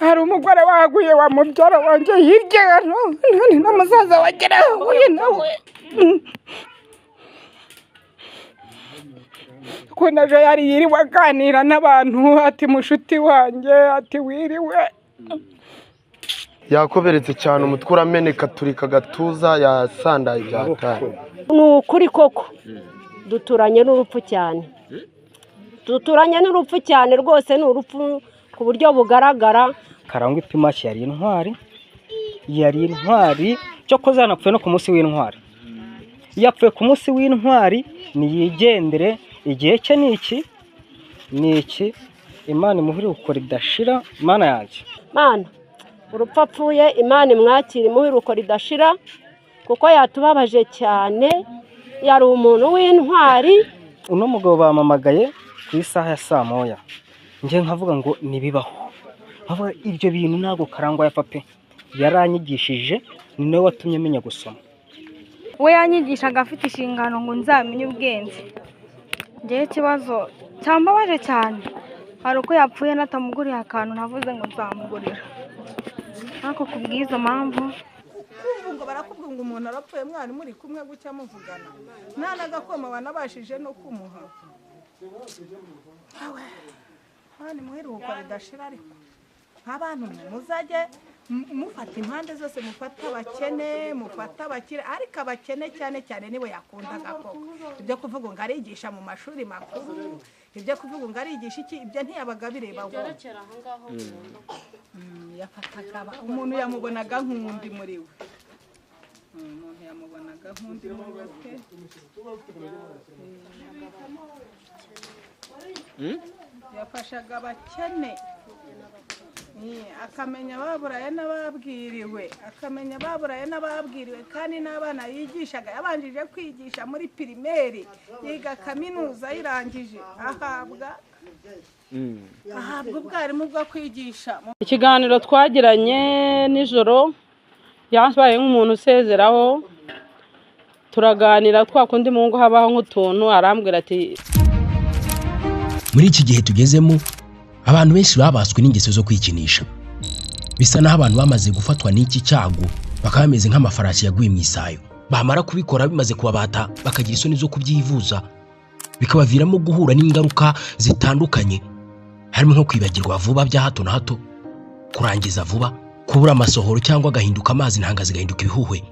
hari umugore waguye wa mubyara wanjye hirya hano none n'umusaza wagira huye nawe ko naje yari yiriwe aganira n'abantu ati mushuti wanjye ati wiriwe yakoberetse cyane umutwe urameneka turika gatuza yasandaye byatari n'ukuri koko duturanye n'urupfu cyane rwose ni urupfu ku buryo bugaragara. Karangwa Ipimaki yari intwari cyo kozanapfuye no ku munsi w'intwari yapfuye ku munsi w'intwari niyigendere igihe cye niki Imana imuhire ukora idashira Mana yanjye Mana urupfu apfuye Imana imwakire imuhire ukora idashira kuko yatubabaje cyane yari umuntu w'intwari. Uno mugabo bamamagaye ku isaha ya saa moya nje nkavuga ngo nibibaho avuga ibyo bintu ntago Karangwa yapfa pe yaranyigishije ni nawe watumye menya gusoma. We yanyigishaga afite inshingano ngo nzamenye ubwenge. Ngiye ikibazo cyambabaje cyane hari uko yapfuye natamuguriye akantu navuze ngo nzamugurira ariko kubwizo mpamvu ngo barakubwira ngo umuntu arapfuye mwari muri kumwe gucya muvugana nta nagakoma banabashije no kumuha Mana muheruka ridashira ariko abantu muzajye mufata impande zose mufata abakene mufata abakire ariko abakene cyane nibo yakundaga koko ibyo kuvuga ngo arigisha mu mashuri makuru ibyo kuvuga ngo arigisha iki ibyo ntiyabaga bireba ngo yafataga umuntu yamubonaga nk'undi muri we yafashaga abakene akamenya baburaye n'ababwiriwe kandi n'abana yigishaga yabanjije kwigisha muri pirimeri yiga kaminuza yirangije ahabwa ubwarimu bwo kwigisha. Ikiganiro twagiranye nijoro yabaye nk'umuntu usezeraho turaganira twakundi mu ngo habaho nk'utuntu arambwira ati muri iki gihe tugezemo abantu benshi babaswe n'ingeso zo kwikinisha bisa naho abantu bamaze gufatwa n'iki cyago bakaba bameze nk'amafarashi yaguye mu isayo bamara kubikora bimaze kubabata bakagira isoni zo kubyivuza bikabaviramo guhura n'ingaruka zitandukanye harimo nko kwibagirwa vuba bya hato na hato kurangiza vuba kubura amasohoro cyangwa agahinduka amazi ntanga zigahinduka ibihuhwe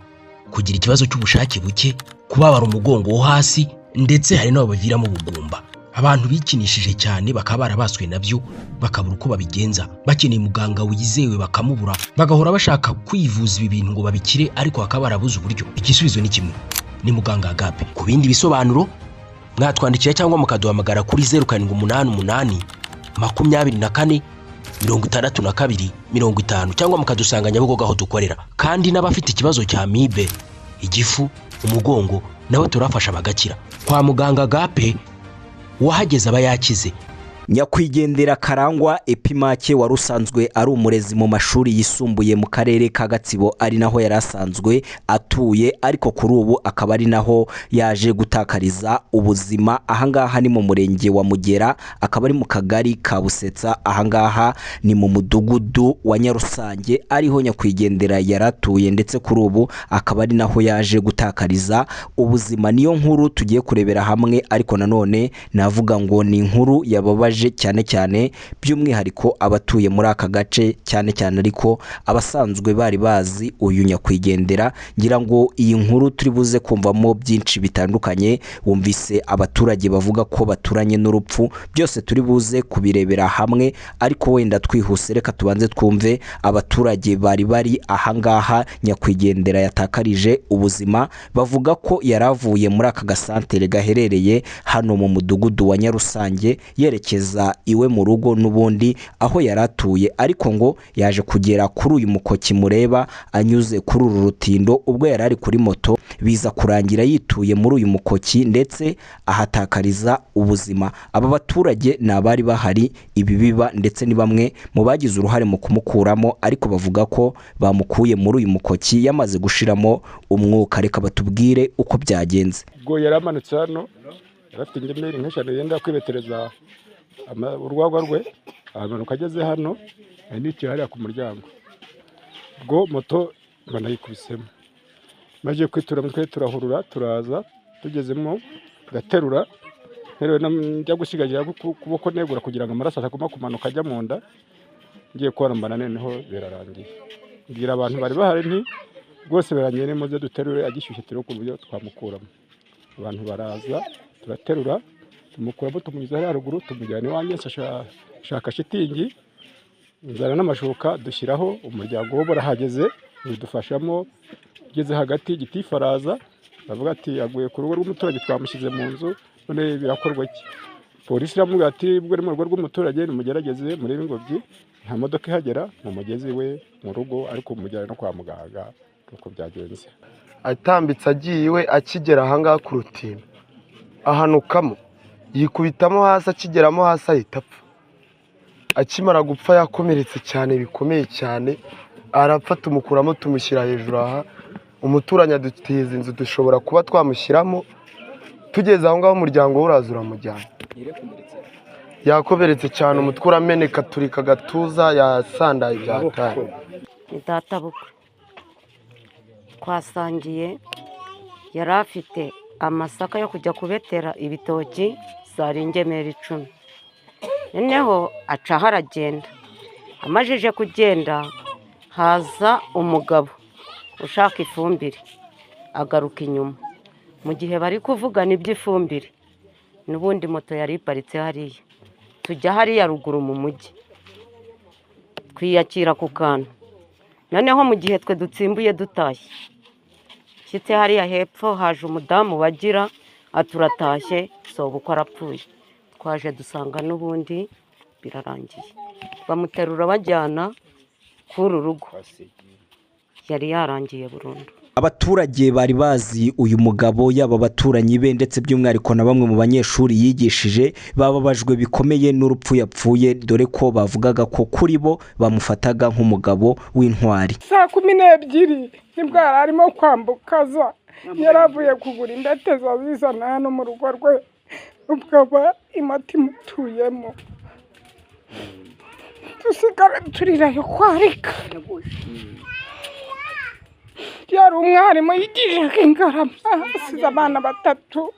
kugira ikibazo cy'ubushake buke kubabara umugongo wo hasi ndetse hari n'abo baviramo ubugumba. Abantu bikinishije cyane bakaba barabaswe nabyo bakabura uko babigenza bakeneye muganga wizewe bakamubura bagahora bashaka kwivuza ibi bintu ngo babikire ariko bakaba barabuze uburyo. Igisubizo ni kimwe ni muganga Agape. Ku bindi bisobanuro mwatwandikira cyangwa mukaduhamagara kuri 0788 24 62 50 cyangwa mukadusanga Nyabugogo aho dukorera. Kandi n'abafite ikibazo cya amibe igifu umugongo nabo turafasha bagakira. Kwa muganga Agape wahageze aba yakize. Nyakwigendera Karangwa Ipimaki wari usanzwe ari umurezi mu mashuri yisumbuye mu karere ka Gatsibo ari naho yarasanzwe atuye ariko kuri ubu akaba ari naho yaje gutakariza ubuzima. Ahangaha ni mu murenge wa Mugera akaba ari mu kagari ka Busetsa ahangaha ni mu mudugudu wa Nyarusange ariho nyakwigendera yaratuye ndetse kuri ubu akaba ari naho yaje gutakariza ubuzima. Niyo nkuru tugiye kurebera hamwe ariko nanone navuga ngo ni inkuru yababaje cyane by'umwihariko abatuye muri aka gace cyane ariko abasanzwe bari bazi uyu nyakwigendera. Ngira ngo iyi nkuru turi buze kumvamo byinshi bitandukanye. Wumvise abaturage bavuga ko baturanye n'urupfu, byose turi buze kubirebera hamwe ariko wenda twihuse reka tubanze twumve abaturage bari ahangaha nyakwigendera yatakarije ubuzima. Bavuga ko yaravuye muri aka gasantere gaherereye hano mu mudugudu wa Nyarusange yerekeza iwe mu rugo n'ubundi aho yaratuye ariko ngo yaje kugera kuri uyu mukoki mureba anyuze kuri uru rutindo ubwo yarari kuri moto biza kurangira yituye muri uyu mukoki ndetse ahatakariza ubuzima. Aba baturage nabari bahari ibi biba ndetse ni bamwe mu bagize uruhare mu kumukuramo ariko bavuga ko bamukuye muri uyu mukoki yamaze gushiramo umwuka. Reka batubwire uko byagenze. Ubwo yaramanutse hano yarafite ingemeri nk'eshanu yenda kwibetereza urwagwa rwe amanuka ageze hano niki hariya ku muryango ubwo moto banayikubisemo maze kwitura mutwe turahurura turaza tugezemo gaterura rero njya gusigagira kuboko negura kugira ngo amaraso ataguma kumanuka ajya mu nda ngiye kwarambana noneho birarangiye ngira abantu bari bahari nti rwose birangiye ne muze duterure agishyushye turi ku buryo twamukuramo abantu baraza turaterura tumukuramo tumugiza hari haruguru tumujyana iwanjye shaka shitingi nzana n'amashuka dushyiraho umuryango wo barahageze bidufashamo ugeze hagati igiti faraza bavuga ati aguye ku rugo rw'umuturage twamushyize mu nzu none birakorwa iki polisi iramubwira ati bwo ari mu rugo rw'umuturage nimugerageze murebe ingobyi nta modoka ihagera mu mugezi we mu rugo ariko umujyana no kwa muganga uko byagenze atambitse agiye iwe akigera ahangaha ku rutino ahanukamo yikubitamo hasi akigeramo hasi ahita apfa akimara gupfa yakomeretse cyane bikomeye cyane arapfa tumukuramo tumushyira hejuru aha umuturanyi adutiza inzu dushobora kuba twamushyiramo tugeze aho ngaho umuryango we uraza uramujyana yakomeretse cyane umutwe urameneka turika agatuza yasandaye byataye ni data bukwe twasangiye yari afite amasaka yo kujya kubetera ibitoki zari ingemeri 10 noneho acaho aragenda amajije kugenda haza umugabo ushaka ifumbire agaruka inyuma mu gihe bari kuvugana iby'ifumbire n'ubundi moto yari iparitse hariya tujya hariya ruguru mu mujyi twiyakira ku kantu noneho mu gihe twe dutsimbuye dutashye shyitse hariya hepfo haje umudamu bagira aturatashye soba uko arapfuye twaje dusanga n'ubundi birarangiye bamuterura bajyana kuri rugo yari yarangiye burundu. Abaturage bari bazi uyu mugabo yaba abaturanyi be ndetse by'umwihariko na bamwe mu banyeshuri yigishije bababajwe bikomeye n'urupfu yapfuye dore ko bavugaga ko kuri bo bamufataga nk'umugabo w'intwari. Saa 12 nibwo arimo kwambukaza yaravuye kugura imbeteza zizana hano mu rugo rwe ubwaba imati mutuyemo tusigara turirayo kwarika yari umwarimu yigishaga Ingarama asize abana 3.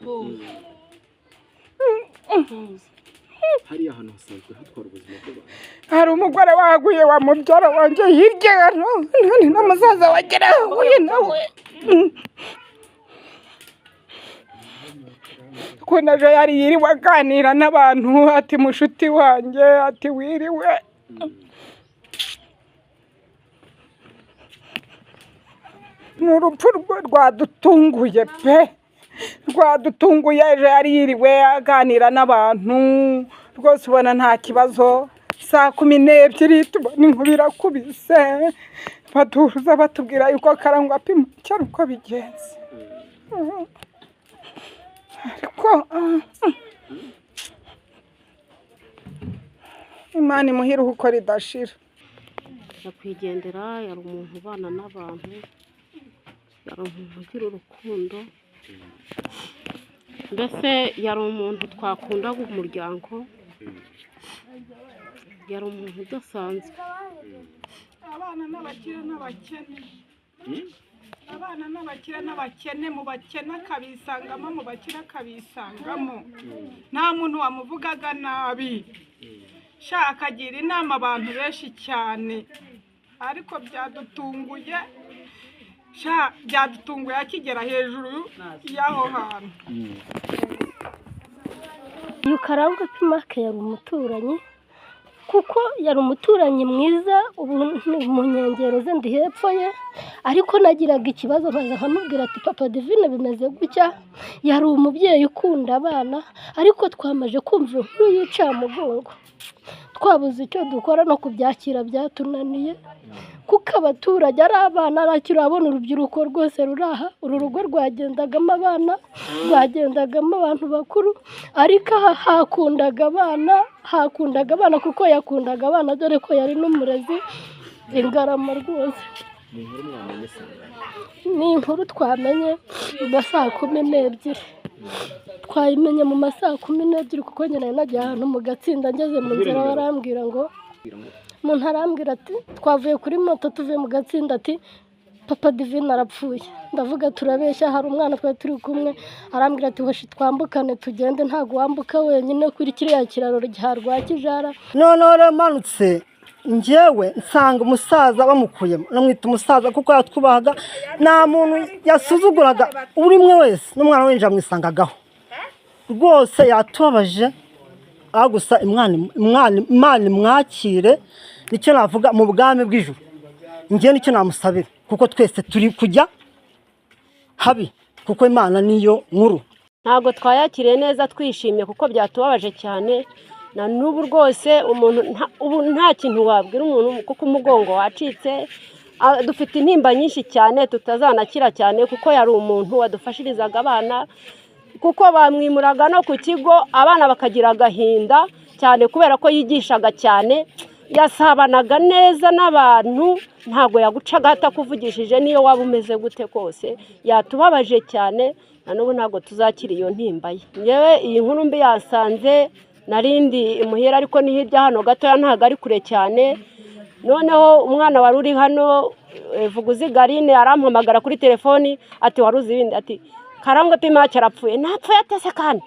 Hari ahantu hasanzwe hatwara ubuzima bw'abantu. Hari umugore waguye wa mubyara wanjye hirya none n'umusaza wagera huye nawe kunaje yari yiriwe aganira n'abantu ati mushuti wanjye ati wiriwe n'urupfu rwadutunguye pe rwadutunguye ejo yari yiriwe aganira n'abantu rwose ubona nta kibazo. Saa 12 tubona inkubira kubise batuza batubwira yuko Karangwa apima cyari uko bigenze ariko Imana imuhira uko ridashira. Yakwigendera yari umuntu ubana n'abantu yari umuntu ugira urukundo mbese yari umuntu twakundaga umuryango yari umuntu udasanzwe. Abana n'abakire n'abakene abana n'abakire n'abakene mu bakene akabisangamo mu bakire akabisangamo nta muntu wamuvugaga nabi shaka agira inama abantu benshi cyane ariko byadutunguye byadutunguye akigera hejuru y'aho hantu. Uyu Karangwa Pimake yari umuturanyi kuko yari umuturanyi mwiza ubu mu nkengero ze ndi hepfo ye ariko nagiraga ikibazo nkaza nkamubwira ati papa Divine bimeze gutya. Yari umubyeyi ukunda abana ariko twamaje kumva inkuru y'Icamugongo twabuze icyo dukora no kubyakira byatunaniye kuko abaturage ari abana arakirabona urubyiruko rwose ruraha uru rugo rwagendagamo abana rwagendagamo abantu bakuru ariko hakundaga abana kuko yakundaga abana dore ko yari n'umurezi Ingarama rwose. Ni inkuru twamenye mu saa 12 twayimenye mu masaa 12 kuko nyine nagiye ahantu mu Gatsinda ngeze mu nzira barambwira ngo umuntu arambwira ati twavuye kuri moto tuvuye mu gatsinda ati papa Divine arapfuye. Ndavuga turabeshya, hari umwana twari turi kumwe arambwira ati hoshi twambukane tugende, ntago wambuka wenyine kuri kiriya kiraro cya Rwakijara. Noneho remanutse njyewe nsanga umusaza bamukuyemo, namwita umusaza kuko yatwubahaga, nta muntu yasuzuguraga, buri umwe wese n'umwana winjira mwisangagaho rwose. yatubabaje gusa imana mwakire, nicyo navuga mu bwami bw'ijuru. Njye nicyo namusabira kuko twese turi kujya habi kuko Imana niyo nkuru. Ntabwo twayakiriye neza twishimye kuko byatubabaje cyane, na n'ubu rwose umuntu ubu nta kintu wabwira umuntu kuko umugongo wacitse. Dufite intimba nyinshi cyane tutazanakira cyane kuko yari umuntu wadufashirizaga abana, kuko bamwimuraga no ku kigo abana bakagira agahinda cyane kubera ko yigishaga cyane, yasabanaga neza n'abantu, ntabwo yagucaga atakuvugishije niyo waba umeze gute kose. Yatubabaje cyane, na n'ubu ntabwo tuzakira iyo ntimba ye. Ngewe iyi nkuru mbi yasanze narindi imuhera ariko ni hirya hano gatoya, ntabwo ari kure cyane. Noneho umwana wari uri hano Vuguzi Garine arampamagara kuri telefoni ati waruzi ibindi, ati Karangwa Epimake arapfuye. Napfuye atese kandi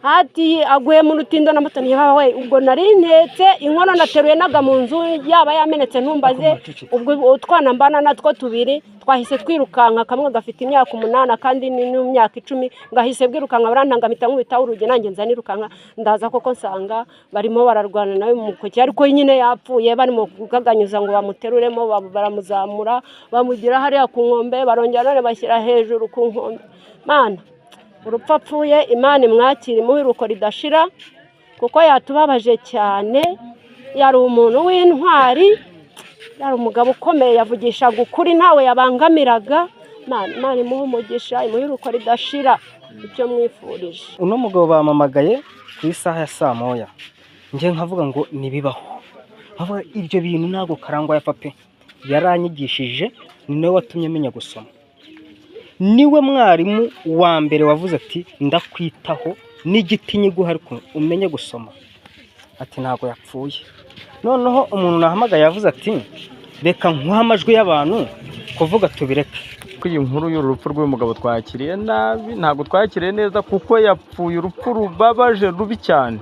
ati aguye mu rutindo na mutoni yawe. Ubwo nari ntetse inkono nateruye naga mu nzu yaba yamenetse ntumbaze. Ubwo utwana mbana natwo tubiri twahise twirukanka, kamwe gafite imyaka 8 kandi n'imyaka 10, ngahise bwirukanka barantanga mpita nkubita uruge nanjye nza nirukanka, ndaza koko nsanga barimo bararwana nawe mu koki, ariko nyine yapfuye barimo kugaganyuza ngo bamuteruremo, baramuzamura bamugira hariya ku nkombe, barongera none bashyira hejuru ku nkombe. Mana urupfu apfuye Imana imwakire imuhiruko ridashira kuko yatubabaje cyane. Yari umuntu w'intwari, yari umugabo ukomeye, yavugishaga ukuri ntawe yabangamiraga. Imana imuhe umugisha imuhiruko ridashira, icyo mwifurije. Uno mugabo bamamagaye ku isaha ya saa moya, njye nkavuga ngo nibibaho, avuga ibyo bintu ntago Karangwa yapfa pe, yaranyigishije, ni nawe watumye menya gusoma. Niwe mwarimu wa mbere wavuze ati ndakwitaho n'igiti nyiguha ariko umenye gusoma, ati ntago yapfuye. Noneho umuntu nahamagaye yavuze ati reka nkuha amajwi y'abantu kuvuga tubireke. Iyi nkuru y'urupfu rw'umugabo twakiriye nabi, ntago twakiriye neza kuko yapfuye urupfu rubabaje rubi cyane.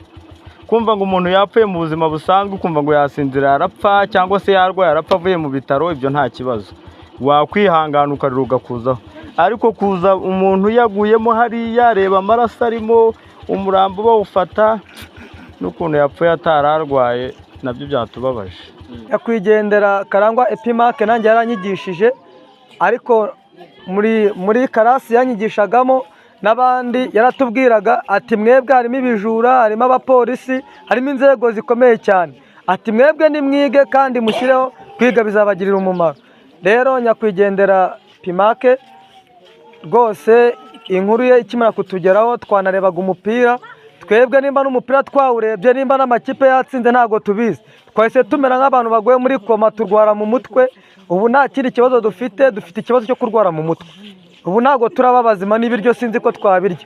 Kumva ngo umuntu yapfuye mu buzima busanzwe, kumva ngo yasinzira arapfa cyangwa se yarwaye arapfa avuye mu bitaro, ibyo nta kibazo, wakwihangana ukariruga kuzaho. Ariko kuza umuntu yaguyemo hariya, reba amaraso arimo, umurambo bawufata, n'ukuntu yapfuye atararwaye, nabyo byatubabaje. Yakwigendera Karangwa Epimake nanjye yaranyigishije, ariko muri karasi yanyigishagamo n'abandi yaratubwiraga ati mwebwe harimo ibijura, harimo abapolisi, harimo inzego zikomeye cyane, ati mwebwe nimwige kandi mushyireho kwiga bizabagirira umumaro. Rero nyakwigendera Epimake rwose inkuru ye ikimara kutugeraho, twanarebaga umupira, twebwe nimba n'umupira twawurebye, nimba n'amakipe yatsinze ntago tubizi, twahise tumera nk'abantu baguye muri koma, turwara mu mutwe. Ubu nta kindi kibazo dufite ikibazo cyo kurwara mu mutwe. Ubu ntago turaba bazima, n'ibiryo sinzi ko twabirya.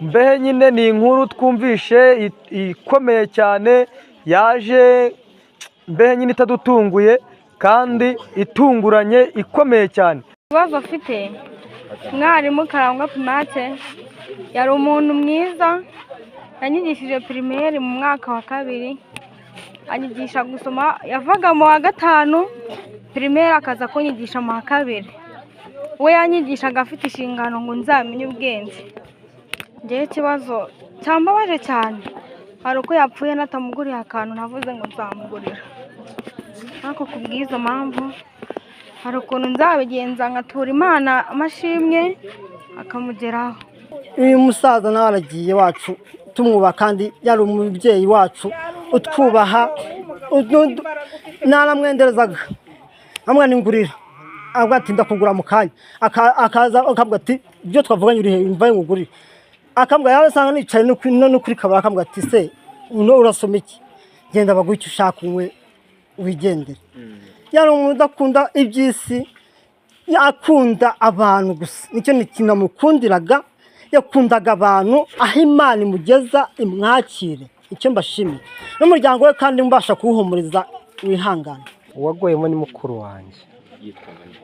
Mbehe nyine ni inkuru twumvishe ikomeye cyane, yaje mbehe nyine itadutunguye kandi itunguranye, ikomeye cyane. Ikibazo afite mwarimu Karangwa Epimake yari umuntu mwiza, yanyigishije primaire mu mwaka wa 2, anyigisha gusoma. Yavaga mu wa 5 primaire akaza kunyigisha mu wa 2. We yanyigishaga afite inshingano ngo nzamenye ubwenge. Ngewe ikibazo cyambabaje cyane, hari uko yapfuye natamuguriye akantu navuze ngo nzamugurira, ariko kubwizo mpamvu hari ukuntu nzabigenza nkatura Imana amashimwe akamugeraho. Uyu musaza nawe aragiye wacu tumwubaha, kandi yari umubyeyi wacu utwubaha, naramwenderezaga amwe ningurira, avuga ati ndakugura mu kanya, akaza akavuga ati ibyo twavuganye uri he, mvaye ngugurire. Akambwa yarasanga nicaye no kuri kabara, akambwa ati se uno urasoma iki, genda baguhe icyo ushaka unywe wigendere. Yari umuntu udakunda iby'isi, yakunda abantu gusa, nicyo kinamukundiraga, yakundaga abantu, aho Imana imugeza imwakire, icyo mbashimiye. N'umuryango we kandi mbasha kuwuhumuriza wihangane. uwagoyemo ni mukuru wanjye yitwaga nde?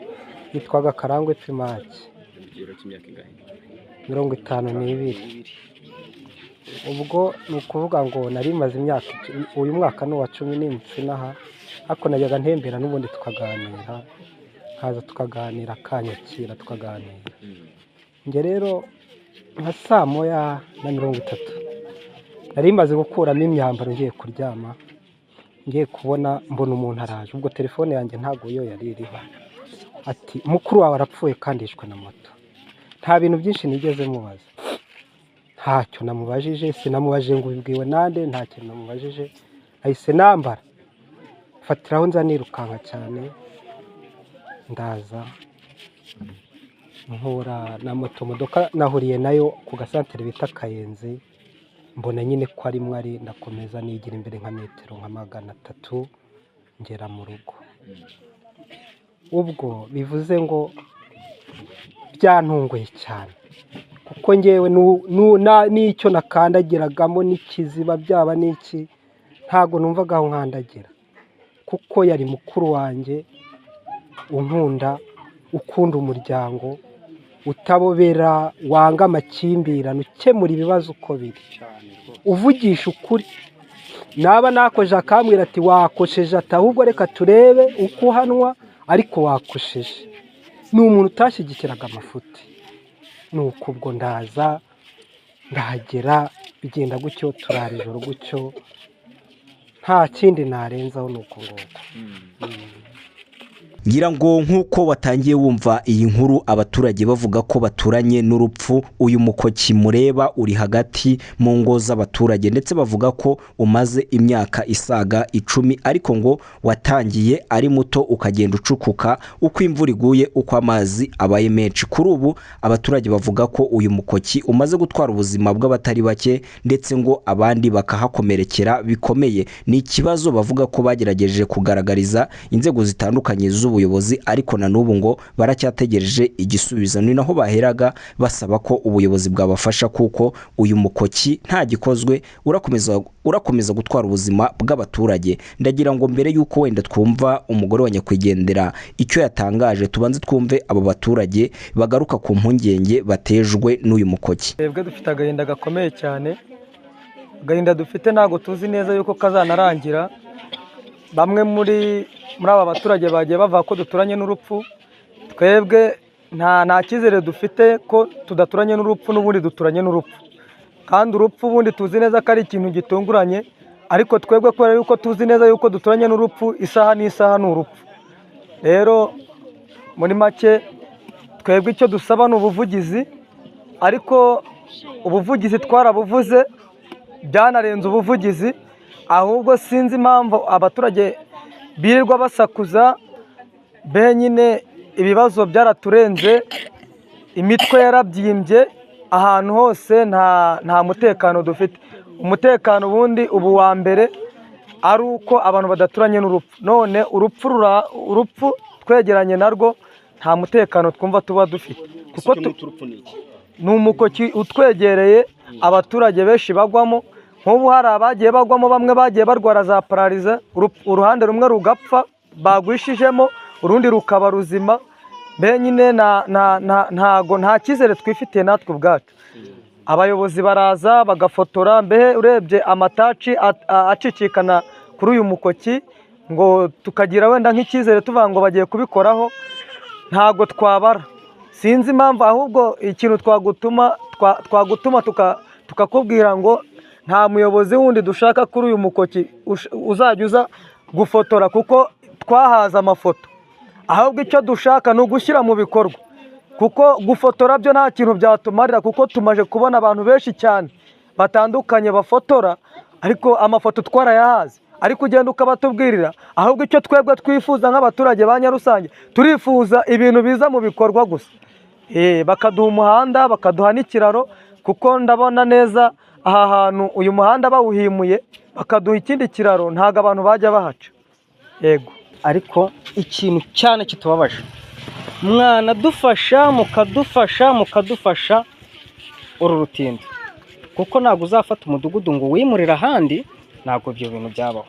yitwaga Karangwa Epimake, Mu kigero cy'imyaka ingahe? 52. ubwo ni ukuvuga ngo nari maze imyaka uyu mwaka ni uwa 10 n'imutse n'aha, ariko najyaga ntembera n'ubundi tukaganira, nkaza tukaganira akanyakira tukaganira. Njye rero nka 1:30 nari maze gukuramo imyambaro ngiye kuryama, ngiye kubona mbona umuntu araje, ubwo telefone yanjye ntabwo yo yari iriho, ati mukuru wawe arapfuye kandi yishwe na moto. Nta bintu byinshi nigeze mubaza, ntacyo namubajije, sinamubajije ngo ubibwiwe nande, nta kintu namubajije, ahise nambara fatiraho nza nirukanka cyane, ndaza mpura na modoka nahuriye nayo ku gasantere bita Kayenzi, mbona nyine ko ari mwari, ndakomeza nigira imbere nka metero nka 300 ngera mu rugo. Ubwo bivuze ngo byantunguye cyane, kuko ngewe n'icyo nakandagiragamo n'ikiziba byaba n'iki ntago numvaga aho nkandagira, kuko yari mukuru wanjye unkunda, ukunda umuryango, utabobera, wanga amakimbirane, ukemura ibibazo uko biri, uvugisha ukuri. Naba nakoje akambwira ati wakosheje, ati ahubwo reka turebe uko uhanwa, ariko wakosheje. Ni umuntu utashyigikiraga amafuti. Nuko ubwo ndaza ndahagera, bigenda gutyo, turara ijoro gutyo, nta kindi narenzaho nuko nguko. ngira ngo nk'uko watangiye wumva iyi nkuru abaturage bavuga ko baturanye n'urupfu, uyu mukoki mureba uri hagati mu ngo z'abaturage, ndetse bavuga ko umaze imyaka isaga 10, ariko ngo watangiye ari muto ukagenda ucukuka uko imvura iguye, uko amazi abaye menshi. Kuri ubu abaturage bavuga ko uyu mukoki umaze gutwara ubuzima bw'abatari bake, ndetse ngo abandi bakahakomerekera bikomeye. Ni ikibazo bavuga ko bagerageje kugaragariza inzego zitandukanye z'ubuyobozi, ariko na n'ubu ngo baracyategereje igisubizo. Ni naho baheraga basaba ko ubuyobozi bwabafasha, kuko uyu mukoki nta gikozwe urakomeza gutwara ubuzima bw'abaturage. Ndagira ngo mbere yuko wenda twumva umugore wa nyakwigendera icyo yatangaje, tubanze twumve abo baturage bagaruka ku mpungenge batejwe n'uyu mukoki. Twebwe dufite agahinda gakomeye cyane, agahinda dufite ntago tuzi neza yuko kazanarangira. Bamwe muri aba baturage bagiye bavuga ko duturanye n'urupfu. Twebwe nta cyizere dufite ko tudaturanye n'urupfu, n'ubundi duturanye n'urupfu, kandi urupfu ubundi tuzi neza ko ari ikintu gitunguranye, ariko twebwe kubera yuko tuzi neza yuko duturanye n'urupfu, isaha n'isaha ni urupfu. Rero muri make twebwe icyo dusaba ni ubuvugizi, ariko ubuvugizi twarabuvuze byanarenze ubuvugizi, ahubwo sinzi impamvu abaturage birirwa basakuza. Benyine ibibazo byaraturenze, imitwe yarabyimbye, ahantu hose nta mutekano dufite. Umutekano ubundi ubu wa mbere ari uko abantu badaturanye n'urupfu. None urupfu twegeranye narwo, nta mutekano twumva tuba dufite, kuko ni umukoki utwegereye, abaturage benshi bagwamo. Nk'ubu hari abagiye bagwamo, bamwe bagiye barwara za pararize, uruhande rumwe rugapfa bagwishijemo, urundi rukaba ruzima. Benyine nta cyizere twifitiye natwe ubwacu. Abayobozi baraza bagafotora, mbehe urebye amataci acicikana kuri uyu mukoki, ngo tukagira wenda nk'icyizere tuvuga ngo bagiye kubikoraho, ntago twabara. Sinzi impamvu, ahubwo ikintu twagutuma tukakubwira ngo nta muyobozi wundi dushaka kuri uyu mukoki uzajya uza gufotora, kuko twahaza amafoto. Ahubwo icyo dushaka ni ugushyira mu bikorwa, kuko gufotora byo nta kintu byatumarira, kuko tumaje kubona abantu benshi cyane batandukanye bafotora, ariko amafoto twarayahaze. Ariko ugenda ukabatubwirira, ahubwo icyo twebwe twifuza nk'abaturage ba Nyarusange, turifuza ibintu biza mu bikorwa gusa. Bakaduha umuhanda, bakaduha n'ikiraro, kuko ndabona neza aha hantu uyu muhanda bawuhimuye, bakaduha ikindi kiraro, ntago abantu bajya bahaca. Yego, ariko ikintu cyane kitubabaje, mwana dufasha mukadufasha uru rutindo, kuko ntago uzafata umudugudu ngo wimurira ahandi, ntago ibyo bintu byabaho.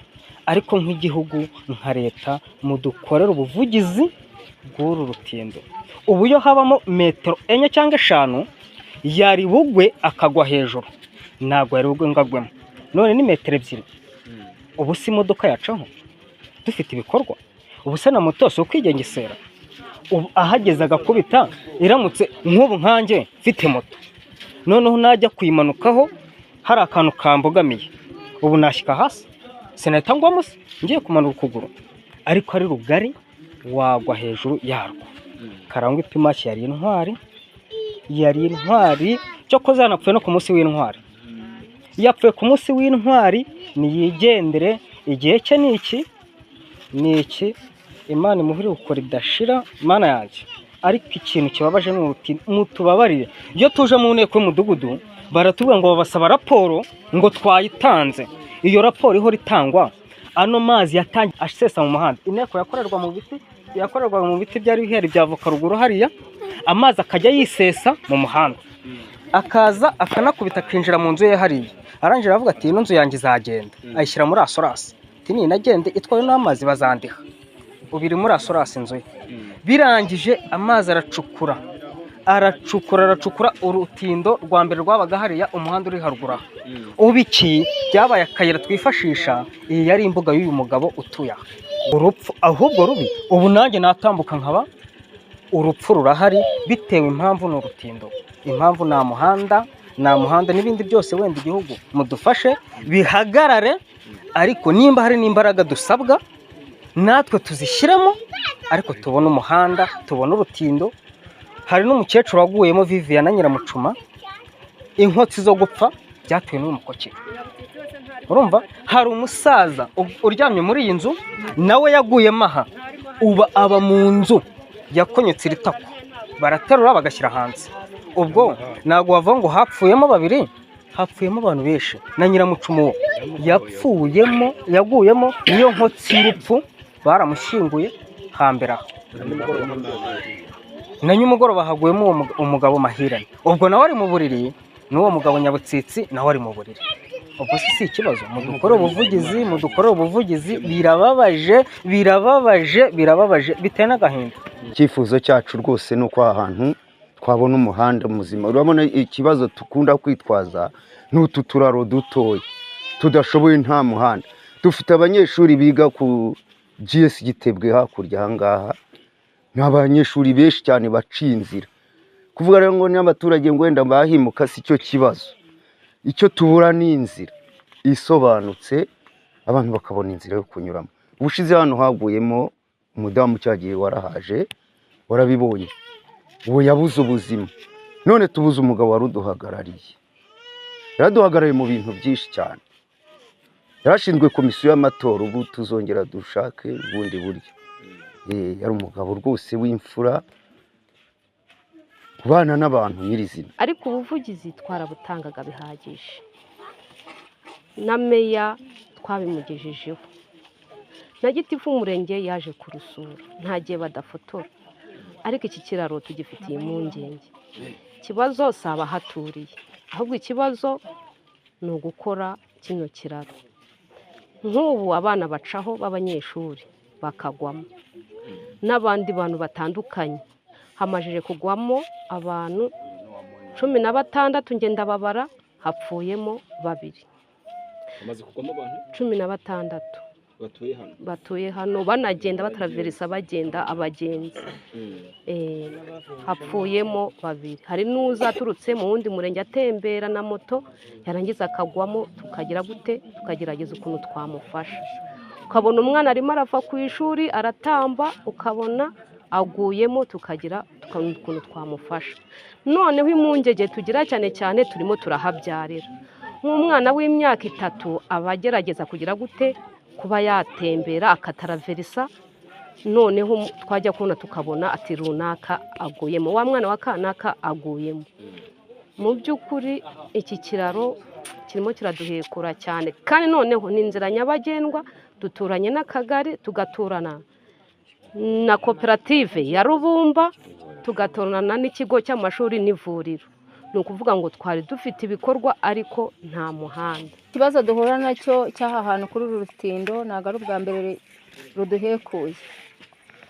ariko nk'igihugu nka leta mudukorera ubuvugizi bw'uru rutindo. Ubu iyo habamo metero 4 cyangwa 5 yari bugwe akagwa hejuru, ntabwo yari bugwe ngagwemo. None ni metero 2. Ubu si imodoka yacaho dufite ibikorwa, ubu se na moto so kwigengesera. Ubu ahageze agakubita iramutse nk'ubu nkanjye mfite moto, noneho najya kuyimanukaho hari akantu kambogamiye, ubu nashyika hasi sinahita ngwamo se ngiye kumanuka ukuguru, ariko ari rugari wagwa hejuru yarwo. Karangwa Epimake yari intwari cyo kozanapfuye no ku munsi w'intwari. Yapfuye ku munsi w'intwari niyigendere, igihe cye niki Imana imuhire gukora idashira Mana yanjye. Ariko ikintu kibabaje n'uruti mutubabarire, iyo tuje mu nteko y'umudugudu baratubwira ngo babasaba raporo ngo twayitanze. Iyo raporo ihora itangwa, ano mazi yatangiye asesa mu muhanda. Inteko yakorerwa mu biti byari bihari bya voka ruguru hariya, amazi akajya yisesa mu muhanda, akaza akanakubita akinjira mu nzu ye hariya. Arangira avuga ati ino nzu yanjye izagenda, ayishyira muri asorasi. Ati ninagende itwaye n'amazi bazandiha. Ubiri muri asorasi inzu ye. Birangije amazi aracukura urutindo rwa mbere rwabaga hariya, umuhanda uri harugura. Ubiki byabaye akayira twifashisha, iyi yari imbuga y'uyu mugabo utuya. Urupfu ahubwo rubi, ubu nanjye natambuka nkaba urupfu rurahari bitewe impamvu n'urutindo. Impamvu nta muhanda n'ibindi byose wenda igihugu mudufashe bihagarare, ariko nimba hari n'imbaraga dusabwa natwe tuzishyiramo, ariko tubona umuhanda, tubona urutindo. Hari n'umukecuru waguyemo Vivian na Nyiramucuma, inkotsi zo gupfa byatewe n'umukokera. Urumva hari umusaza uryamye muri iyi nzu nawe yaguyemo aha, uba aba mu nzu yakonyetse iritako, baraterura bagashyira hanze. Ubwo ntabwo wavuga ngo hapfuyemo 2, hapfuyemo abantu benshi. Na Nyiramucuma yaguyemo niyo nkotsi y'urupfu, baramushyinguye hambere aho. Na nyumugoroba haguyemo umugabo Mahirane, ubwo nawe ari mu buriri, n'uwo mugabo Nyabutsitsi nawe ari mu buriri. Ubwo si ikibazo, mudukore ubuvugizi. Birababaje biteye n'agahinda. Icyifuzo cyacu rwose ni uko ahantu twabona umuhanda muzima. Urabona ikibazo tukunda kwitwaza n'utu turaro dutoya tudashoboye nta muhanda. Dufite abanyeshuri biga ku GS Gitebwe hakurya ahangaha, n'abanyeshuri benshi cyane baciye inzira. Kuvuga rero ngo n'abaturage ngo wenda bahimuka si cyo kibazo, icyo tubura ni inzira isobanutse, abantu bakabona inzira yo kunyuramo. Ubushize hano haguyemo umudamu cyagiye warahaje, warabibonye, uwo yabuze ubuzima. None tubuze umugabo waruduhagarariye, yaraduhagarariye mu bintu byinshi cyane. Yarashinzwe komisiyo y'amatora, ubu tuzongera dushake ubundi buryo. Yari umugabo rwose w'imfura, kubana n'abantu nyirizina. Ariko ubuvugizi twarabutangaga bihagije, na meya twabimugejejeho, na Gitifu w'umurenge yaje kurusura, nta gihe badafotora. Ariko iki kiraro tugifitiye impungenge. Ikibazo si abahaturiye, ahubwo ikibazo ni ugukora kino kiraro. Nk'ubu abana bacaho b'abanyeshuri bakagwamo, n'abandi bantu batandukanye. Hamajije kugwamo abantu 16, ngenda babara, hapfuyemo 2. Amaze kugwamo abantu 16 batuye hano banagenda bataraverisa bagenda abagenzi. Hapfuyemo 2. Hari n'uzaturutse mu wundi murenge atembera na moto, yarangiza akagwamo, tukagira gute, tukagerageza ukuntu twamufasha. Ukabona umwana arimo arava ku ishuri aratamba, ukabona aguyemo, tukagira ukuntu twamufasha. Noneho impungenge tugira cyane turimo turahabyarira. Nk'umwana w'imyaka 3 abagerageza kugira gute kuba yatembera akataraverisa, noneho twajya kubona tukabona ati runaka aguyemo, wa mwana wa kanaka aguyemo. Mu by'ukuri iki kiraro kirimo kiraduhekura cyane, kandi noneho ni inzira nyabagendwa, duturanye n'akagari, tugaturana na koperative ya Rubumba, tugaturana n'ikigo cy'amashuri n'ivuriro. ni ukuvuga ngo twari dufite ibikorwa ariko nta muhanda. Ikibazo duhura nacyo cy'aha hantu kuri uru rutindo ntabwo ari ubwa mbere ruduhekuye.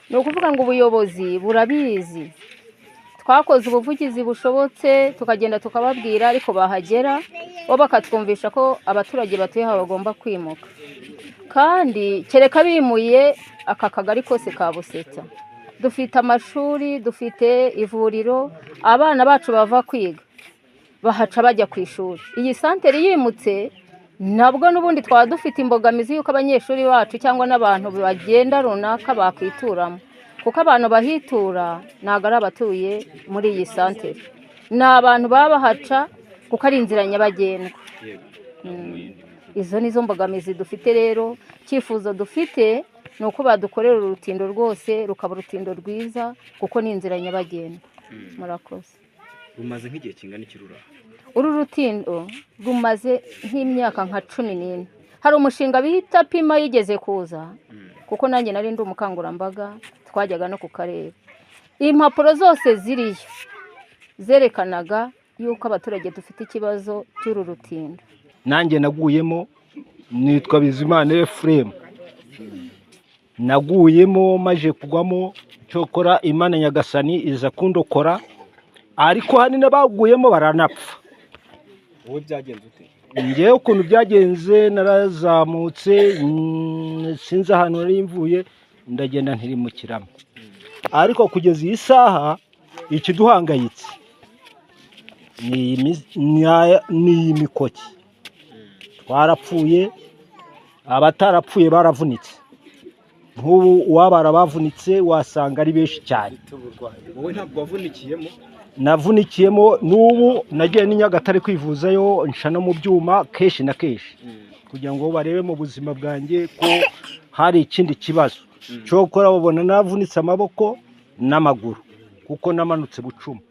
Ni ukuvuga ngo ubuyobozi burabizi, twakoze ubuvugizi bushobotse tukagenda tukababwira, ariko bahagera bo bakatwumvisha ko abaturage batuye aha bagomba kwimuka, kandi kereka bimuye aka kagari kose ka Busetsa dufite amashuri, dufite ivuriro, abana bacu bava kwiga bahaca bajya ku ishuri. Iyi santere yimutse nabwo n'ubundi twaba dufite imbogamizi y'uko abanyeshuri bacu cyangwa n'abantu bagenda runaka bakwituramo, kuko abantu bahitura ntabwo ari abatuye muri iyi santere, ni abantu baba bahaca kuko ari inzira nyabagendwa. Izo nizo mbogamizi dufite. Rero icyifuzo dufite ni uko badukorera urutindo rwose rukaba urutindo rwiza, kuko ni inzira nyabagendwa. Murakoze. Rumaze nk'igihe kingana iki rura? Uru rutindo rumaze nk'imyaka nka 14. Hari umushinga bita Pima yigeze kuza, kuko nanjye nari ndi umukangurambaga, twajyaga no ku karere. Impapuro zose ziriyo zerekanaga yuko abaturage dufite ikibazo cy'uru rutindo. Nanjye naguyemo, nitwa Bizimana Ephraim. Naguyemo maje kugwamo, cyokora Imana Nyagasani iza kundokora, ariko hani n'abaguyemo baranapfa. Wowe byagenze ute? Ngewe ukuntu byagenze, narazamutse sinzi ahantu nari mvuye, ndagenda ntirimukiramo. Ariko kugeza iyi saha ikiduhangayitse ni imikoki. Twarapfuye, abatarapfuye baravunitse. Nk'ubu uwabara bavunitse wasanga ari benshi cyane. Wowe ntabwo wavunikiyemo? Navunikiyemo, n'ubu nagiye ni Nyagatare kwivuzayo, nsha no mu byuma kenshi na kenshi, kugira ngo barebe mu buzima bwanjye ko hari ikindi kibazo. Cyokora babona navunitse amaboko n'amaguru, kuko namanutse Bucumu.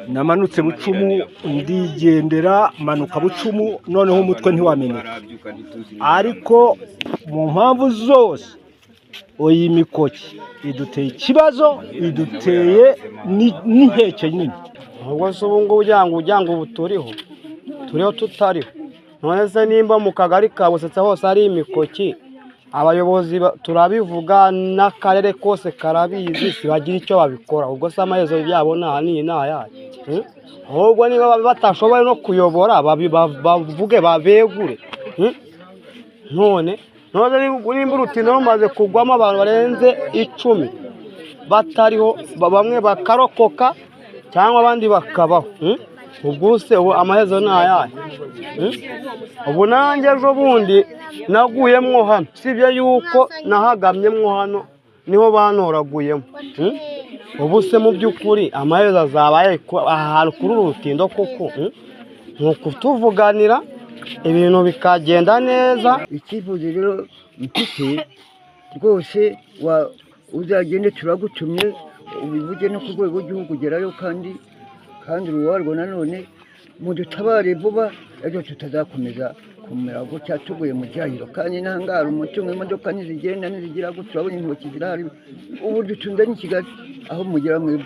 Namanutse Bucumu ndigendera, manuka Bucumu, noneho umutwe ntiwameneka. Ariko mu mpamvu zose oyi mikoki iduteye ikibazo, iduteye n'inkeke nyine. Ubwo se ubu ngubu ujya ngo ubu turiho tutariho. None se nimba mu kagari ka Busetsa hose ari imikoki, abayobozi turabivuga n'akarere kose karabizi, sibagira icyo babikora. Ubwo se amaherezo byabo n'aya. Ahubwo niba batashoboye no kuyobora bavuge babegure. None nimba urutindo rumaze kugwamo abantu barenze 10 batariho, bamwe bakarokoka cyangwa abandi bakabaho. Ubwo se amaherezo n'aya. Ubu nanjye ejo bundi naguyemwo hano, sibyo yuko nahagamyemwo hano niho banoraguyemo. Ubu se mu by'ukuri amaherezo azabaye ahantu kuri urutindo koko, nkuko tuvuganira ibintu bikagenda neza. Ikifuzo rero mfite rwose uzagende turagutumye ubivuge no ku rwego rw'igihugu ugerayo, kandi uruwarwo nanone mudutabare vuba, ejo tutazakomeza kumera gutya tuguye mu cyahiro. Kandi n'ahangara umutungo imodoka nizigenda nizigira gutya, urabona intoki zirahari. Ubu dutunze ni Kigali aho mugera mwebwe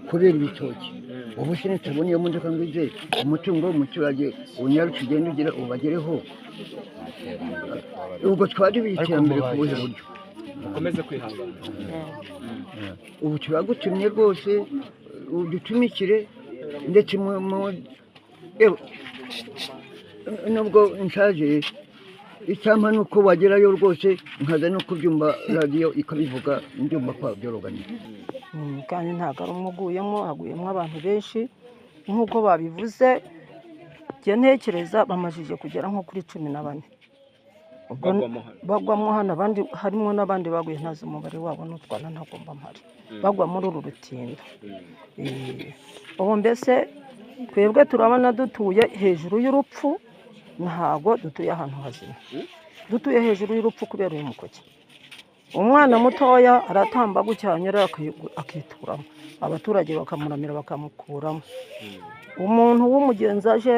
kubera ibitoki. Ubu se nitabona iyo modoka ngo ize, umutungo w'umuturage unyaruka ugenda ugira ubagereho. Ubwo twari iterambere ku buhe buryo? Mukomeze kwihangana. Ubu turagutumye rwose udutumikire, ndetse nubwo nshaje icyampa nuko wagerayo rwose nkaza no kubyumva radiyo ikabivuga, mbyumva kwa byoroganiye. Kandi ntabwo ari umuguyemo, haguyemo abantu benshi nk'uko babivuze. Njye ntekereza bamajije kugera nko kuri 14 bagwamo hano, abandi harimo n'abandi baguye ntazi umubare wabo n'utwana ntagomba mpari bagwa muri uru rutindo. Ubu mbese twebwe turabona dutuye hejuru y'urupfu, ntago dutuye ahantu hazima, dutuye hejuru y'urupfu kubera uyu mukoki. Umwana mutoya aratamba gucyanyera akituramo, abaturage bakamuramira bakamukuramo. Umuntu w'umugenzi aje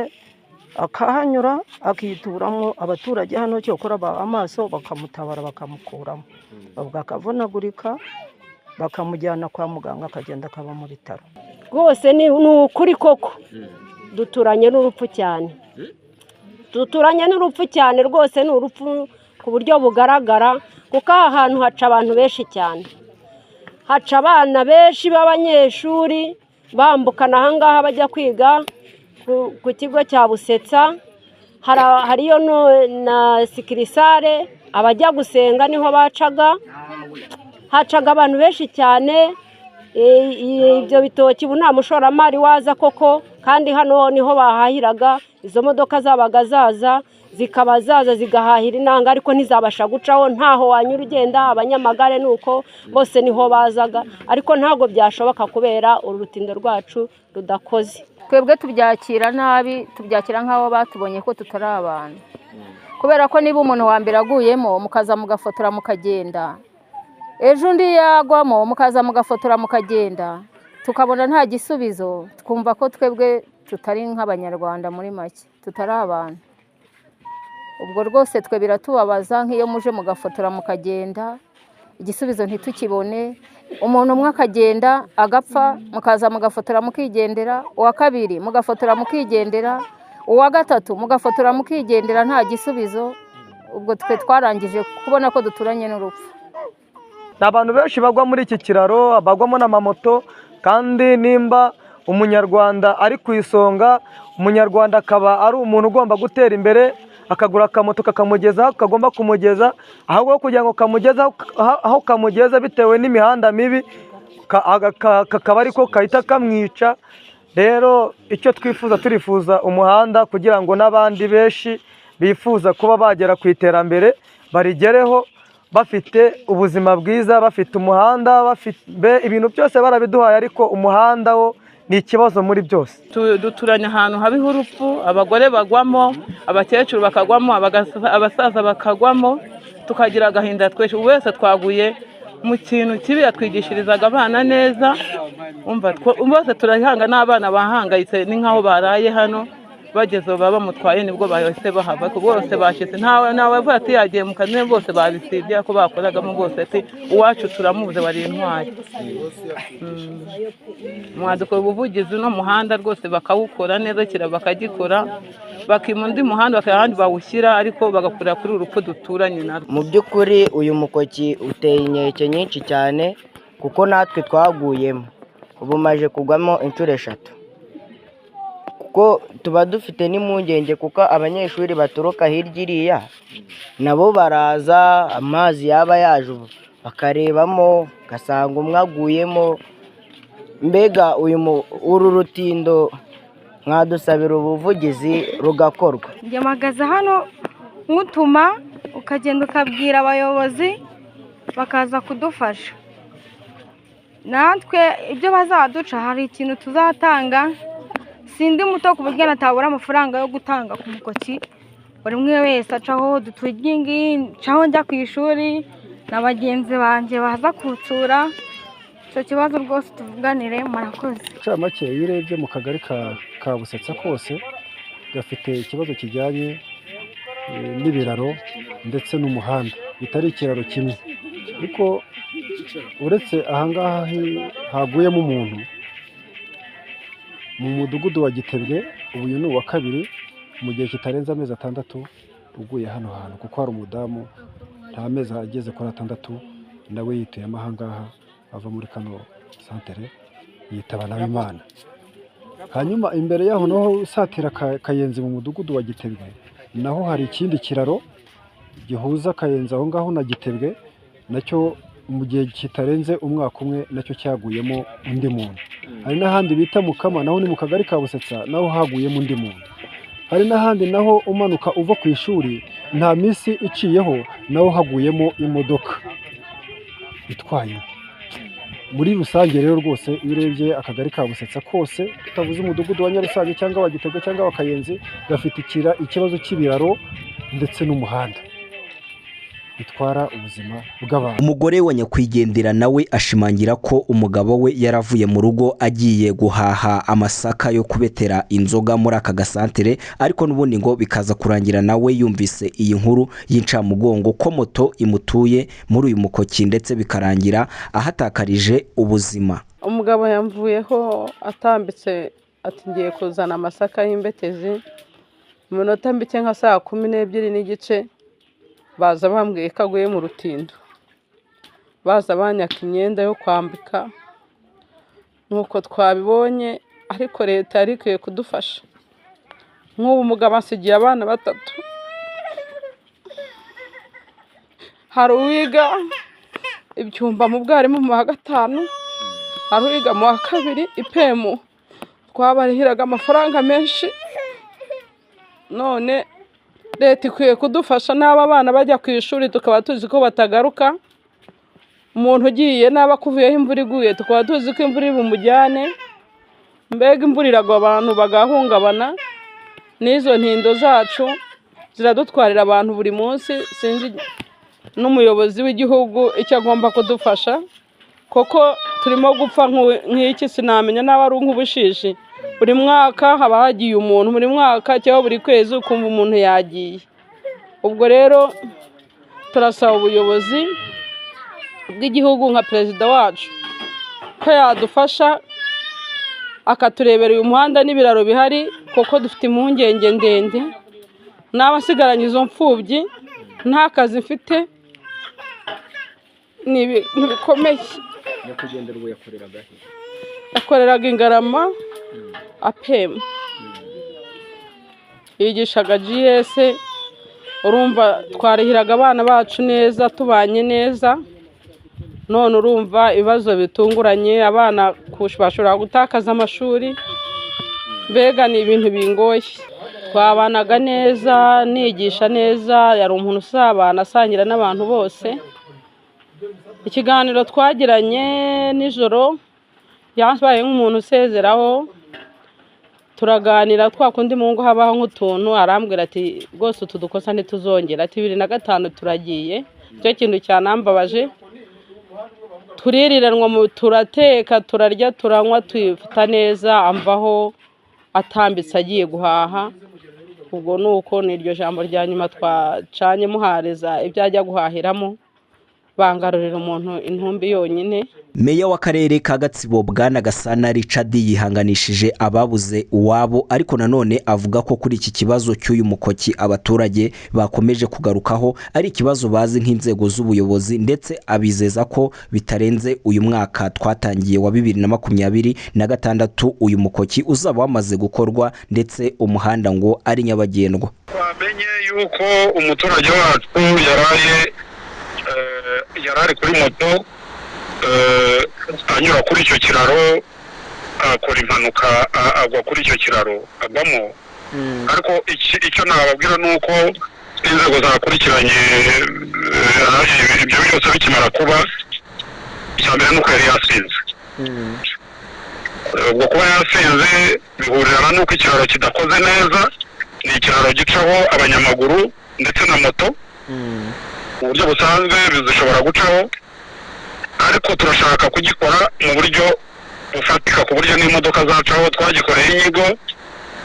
akahanyura akituramo, abaturage hano cyokora amaso bakamutabara bakamukuramo, bavuga akavunagurika, bakamujyana kwa muganga akagenda akaba mu bitaro. rwose ni ukuri koko duturanye n'urupfu cyane duturanye n'urupfu cyane rwose ni urupfu ku buryo bugaragara kuko aha hantu haca abantu benshi cyane haca abana benshi b'abanyeshuri bambukana aha ngaha bajya kwiga ku kigo cya Busetsa hariyo na sikirisare abajya gusenga niho hacaga abantu benshi cyane ibyo bitoki ubu nta mushoramari waza koko kandi hano niho bahahiraga izo modoka zabaga zaza zikaba zaza zigahahira inanga ariko ntizabasha gucaho ntaho wanyura ugenda abanyamagare nuko bose niho bazaga ariko ntabwo byashoboka kubera urutindo rwacu rudakoze twebwe tubyakira nabi tubyakira nk'aho batubonye ko tutari abantu kubera ko niba umuntu wa mbere aguyemo mukaza mugafotora mukagenda ejo undi yagwamo mukaza mugafotora mukagenda tukabona nta gisubizo twumva ko twebwe tutari nk'abanyarwanda muri make tutari abantu ubwo rwose twe biratubabaza nk'iyo muje mugafotora mukagenda igisubizo ntitukibone umuntu umwe akagenda agapfa mukaza mugafotora mukigendera uwa kabiri mugafotora mukigendera uwa gatatu mugafotora mukigendera nta gisubizo ubwo twe twarangije kubona ko duturanye n'urupfu abantu benshi bagwa muri iki kiraro bagwamo n'amamoto kandi nimba umunyarwanda ari ku isonga umunyarwanda akaba ari umuntu ugomba gutera imbere akagura akamoto kakamugeza aho kagomba kumugeza ahubwo kugira ngo kamugeze aho kamugeza bitewe n'imihanda mibi kakaba ariko kahita kamwica rero icyo twifuza turifuza umuhanda kugira ngo n'abandi benshi bifuza kuba bagera ku iterambere barigereho bafite ubuzima bwiza bafite umuhanda bafite ibintu byose barabiduhaye ariko umuhanda wo ni ikibazo muri byose duturanye ahantu habiho urupfu abagore bagwamo abakecuru bakagwamo abasaza bakagwamo tukagira agahinda twese wese twaguye mu kintu kibi yatwigishirizaga abana neza bose turahanga n'abana bahangayitse ni nk'aho baraye hano bageze baba bamutwaye nibwo bahise bahava bose bashyitse ntawe avuga ati yagiye mu kazi bose babisibye ko bakoragamo bose ati uwacu turamubuze bari intwari mwadukora ubuvugizi no muhanda rwose bakawukora neza kira bakagikora bakima undi muhanda bakahandi bawushyira ariko bagakurira kuri urupfu duturanye narwo mu by'ukuri uyu mukoki uteye inkeke nyinshi cyane kuko natwe twaguyemo ubu maje kugwamo inshuro 3 kuko tuba dufite n'impungenge kuko abanyeshuri baturuka hirya iriya nabo baraza amazi yaba yaje bakarebamo ugasanga umwe aguyemo mbega uru rutindo mwadusabira ubuvugizi rugakorwa njye mpagaze hano nk'utuma ukagenda ukabwira abayobozi bakaza kudufasha natwe ibyo bazaduca hari ikintu tuzatanga sindi muto ku buryo natabura amafaranga yo gutanga ku mukoki buri umwe wese acaho dutugingi ncaho njya ku ishuri na bagenzi banjye baza kutsura icyo kibazo rwose tuvuganire murakoze make iyo urebye mu kagari ka Busetsa kose gafite ikibazo kijyanye n'ibiraro ndetse n'umuhanda bitari ikiraro kimwe ariko uretse ahangaha haguyemo umuntu mu mudugudu wa Gitebwe uyu ni uwa kabiri mu gihe kitarenze amezi 6 uguye hano hantu kuko hari umudamu nta mezi ageze kuri 6 nawe yituye amahangaha ava muri kano santere yitaba nawe Imana hanyuma imbere yaho naho usatira Kayenzi mu mudugudu wa Gitebwe naho hari ikindi kiraro gihuza Kayenzi aho ngaho na Gitebwe nacyo mu gihe kitarenze umwaka umwe nacyo cyaguyemo undi muntu hari n'ahandi bita Mukama naho ni mu kagari ka Busetsa naho haguyemo undi muntu hari n'ahandi naho umanuka uva ku ishuri nta minsi iciyeho naho haguyemo imodoka itwaye muri rusange rero rwose iyo urebye akagari ka Busetsa kose tutavuze umudugudu wa Nyarusange cyangwa wa Gitebwe cyangwa wa Kayenzi gafite ikibazo cy'ibiraro ndetse n'umuhanda bitwara ubuzima bw'abantu. Umugore wa nyakwigendera nawe ashimangira ko umugabo we yaravuye mu rugo agiye guhaha amasaka yo kubetera inzoga muri aka gasantere, ariko n'ubundi ngo bikaza kurangira nawe yumvise iyi nkuru y'incamugongo ko moto imutuye muri uyu mukoki, ndetse bikarangira ahatakarije ubuzima. Umugabo yamvuyeho atambitse ati ngiye kuzana amasaka y'imbetezi, mu minota mike nka saa 12 n'igice baza bambwiye ko aguye mu rutindo, baza banyaka imyenda yo kwambika, nuko twabibonye, ariko leta yari ikwiye kudufasha. Nk'ubu umugabo asigiye abana 3, hari uwiga ibyumba mu bwarimu mu wa 5, hari uwiga mu wa 2 ipemu, twabarihiraga amafaranga menshi. None leta ikwiye kudufasha, n'aba bana bajya ku ishuri tukaba tuzi ko batagaruka, umuntu ugiye n'aba kuvuyeho imvura iguye tukaba tuzi ko imvura bumujyane, mbega imvura iragwa abantu bagahungabana, n'izo ntindo zacu ziradutwarira abantu buri munsi. Sinzi n'umuyobozi w'igihugu icyo agomba kudufasha, koko turimo gupfa nk'iki, sinamenya n'aba ari nk'ubushishi. Buri mwaka haba hagiye umuntu, buri mwaka cyangwa buri kwezi ukumva umuntu yagiye. Ubwo rero turasaba ubuyobozi bw'igihugu nka perezida wacu ko yadufasha akaturebera uyu muhanda n'ibiraro bihari, kuko dufite impungenge ndende, n'abasigaranye izo mfubyi nta kazi mfite, ntibikomeye. Nyakwigendera ubu yakoreraga he? Yakoreraga Ingarama apemu, yigishaga GS. Urumva twarihiraga abana bacu neza, tubanye neza, none urumva ibibazo bitunguranye, abana bashobora gutakaza amashuri, mbega ni ibintu bingoye. Twabanaga neza, nigisha neza, yari umuntu usabana asangira n'abantu bose. Ikiganiro twagiranye nijoro yabaye nk'umuntu usezeraho, turaganira twakundi mu ngo habaho nk'utuntu, arambwira ati rwose utu dukosa ntituzongera, ati 2005 turagiye. Cyo kintu cyanambabaje, tuririranwa, turateka, turarya, turanywa, twifata neza, amvaho atambitse agiye guhaha. Ubwo nuko niryo jambo rya nyuma twacanye muhareza ibyajya guhahiramo, bangarurira umuntu intumbi yonyine. Meya w'akarere ka Gatsibo Bwana Gasana Richard yihanganishije ababuze uwabo, ariko nanone avuga ko kuri iki kibazo cy'uyu mukoki abaturage bakomeje kugarukaho ari ikibazo bazi nk'inzego z'ubuyobozi, ndetse abizeza ko bitarenze uyu mwaka twatangiye wa 2026 uyu mukoki uzaba wamaze gukorwa, ndetse umuhanda ngo ari nyabagendwa. Twamenye yuko umuturage wacu yarari kuri moto anyura kuri icyo kiraro, akora impanuka, agwa kuri icyo kiraro agwamo. Ariko icyo nababwira ni uko inzego zakurikiranye ibyo byose bikimara kuba, icyambere nuko yari yasinze. Ubwo kuba yasinze bihurirana n'uko ikiraro kidakoze neza, ni ikiraro gicaho abanyamaguru ndetse na moto. Mu buryo busanzwe bizishobora gucaho, ariko turashaka kugikora mu buryo bufatika, ku buryo n'imodoka zacaho. Twagikoreye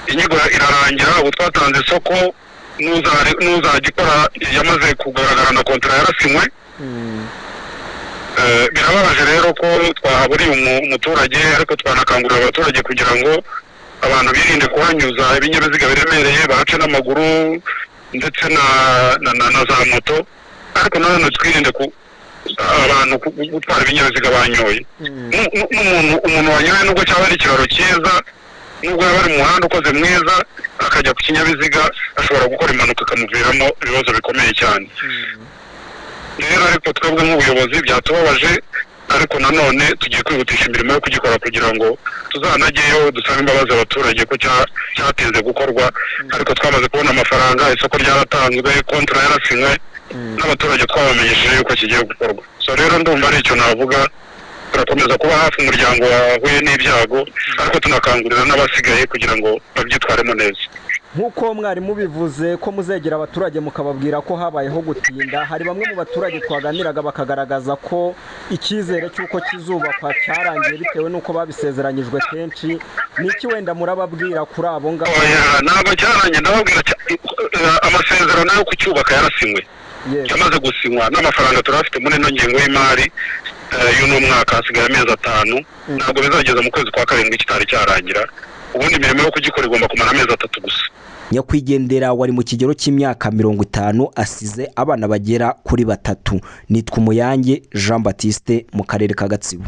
inyigo irarangira, ubu twatanze isoko, n'uzagikora yamaze kugaragara na kontra yarasinywe. Birababaje rero ko twahaburiye umuturage, ariko twanakangurira abaturage kugira ngo abantu birinde kuhanyuza ibinyabiziga biremereye, bace n'amaguru ndetse na za moto, ariko nanone twirinde abantu gutwara ibinyabiziga banyoye. Umuntu wanyoye nubwo cyaba ari ikiraro cyiza, nubwo yaba ari umuhanda ukoze mwiza, akajya ku kinyabiziga ashobora gukora impanuka ikamuviramo ibibazo bikomeye cyane. Rero ariko twebwe nk'ubuyobozi byatubabaje, ariko nanone tugiye kwihutisha imirimo yo kugikora kugira ngo tuzanageyo dusabe imbabazi abaturage ko cyatinze gukorwa, ariko twamaze kubona amafaranga, isoko ryaratanzwe, kontra yarasinywe, n'abaturage twabamenyesheje yuko kigiye gukorwa. So rero ndumva ari icyo navuga, turakomeza kuba hafi umuryango wahuye n'ibyago, ariko tunakangurira n'abasigaye kugira ngo babyitwaremo neza. nk'uko mwarimu bivuze ko muzegera abaturage mukababwira ko habayeho gutinda, hari bamwe mu baturage twaganiraga bakagaragaza ko icyizere cy'uko kizubakwa cyarangiye bitewe n'uko babisezeranyijwe kenshi. Ni iki wenda murababwira kuri abo ngabo? Ntabwo cyarangiye, ndababwira amasezerano yo kucyubaka yarasinywe, yamaze gusinywa n'amafaranga turafite muri ino ngengo y'imari y'uno mwaka, hasigaye amezi 5, ntabwo bizageza mu kwezi kwa 7 kitari cyarangira. Ubundi imirimo yo kugikora igomba kumara amezi 3 gusa. Nyakwigendera wari mu kigero cy'imyaka 50 asize abana bagera kuri 3. Nitwa Umuyange Jean Baptiste mu karere ka Gatsibo.